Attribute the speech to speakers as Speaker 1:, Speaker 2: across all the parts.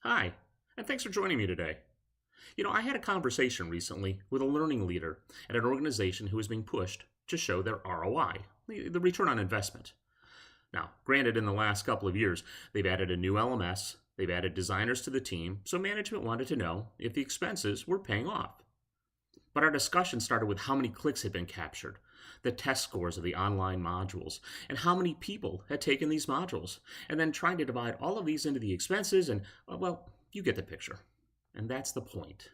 Speaker 1: Hi, and thanks for joining me today. I had a conversation recently with a learning leader at an organization who is being pushed to show their ROI, the return on investment. Now, granted, in the last couple of years, they've added a new LMS, they've added designers to the team, so management wanted to know if the expenses were paying off. But our discussion started with how many clicks had been captured, the test scores of the online modules, and how many people had taken these modules, and then trying to divide all of these into the expenses, and, well, you get the picture. And that's the point.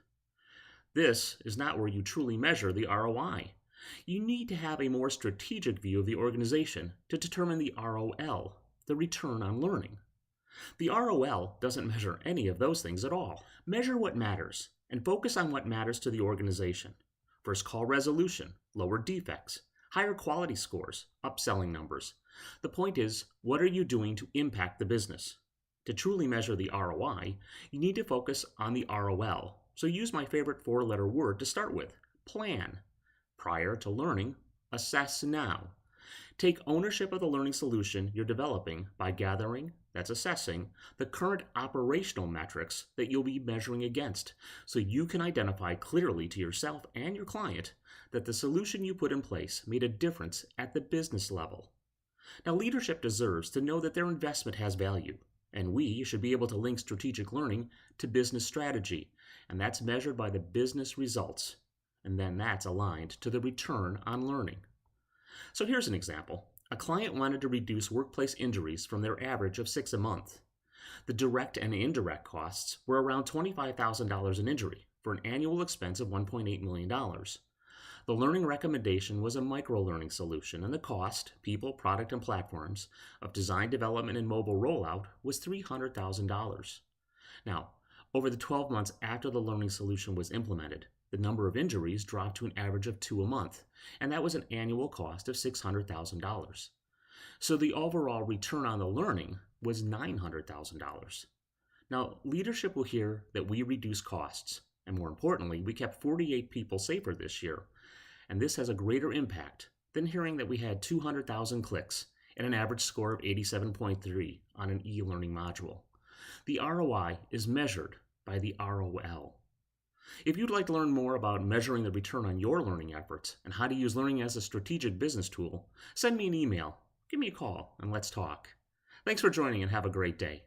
Speaker 1: This is not where you truly measure the ROI. You need to have a more strategic view of the organization to determine the ROL, the return on learning. The ROL doesn't measure any of those things at all. Measure what matters and focus on what matters to the organization. First call resolution, lower defects, higher quality scores, upselling numbers. The point is, what are you doing to impact the business? To truly measure the ROI, you need to focus on the ROL. So use my favorite four-letter word to start with, plan. Prior to learning, assess now. Take ownership of the learning solution you're developing by gathering, that's assessing, the current operational metrics that you'll be measuring against, so you can identify clearly to yourself and your client that the solution you put in place made a difference at the business level. Now, leadership deserves to know that their investment has value, and we should be able to link strategic learning to business strategy, and that's measured by the business results, and then that's aligned to the return on learning. So here's an example. A client wanted to reduce workplace injuries from their average of 6 a month. The direct and indirect costs were around $25,000 an injury for an annual expense of $1.8 million. The learning recommendation was a micro-learning solution, and the cost, people, product, and platforms, of design development and mobile rollout was $300,000. Now, over the 12 months after the learning solution was implemented, the number of injuries dropped to an average of 2 a month, and that was an annual cost of $600,000. So the overall return on the learning was $900,000. Now, leadership will hear that we reduce costs, and more importantly, we kept 48 people safer this year, and this has a greater impact than hearing that we had 200,000 clicks and an average score of 87.3 on an e-learning module. The ROI is measured by the ROL. If you'd like to learn more about measuring the return on your learning efforts and how to use learning as a strategic business tool, send me an email, give me a call, and let's talk. Thanks for joining and have a great day.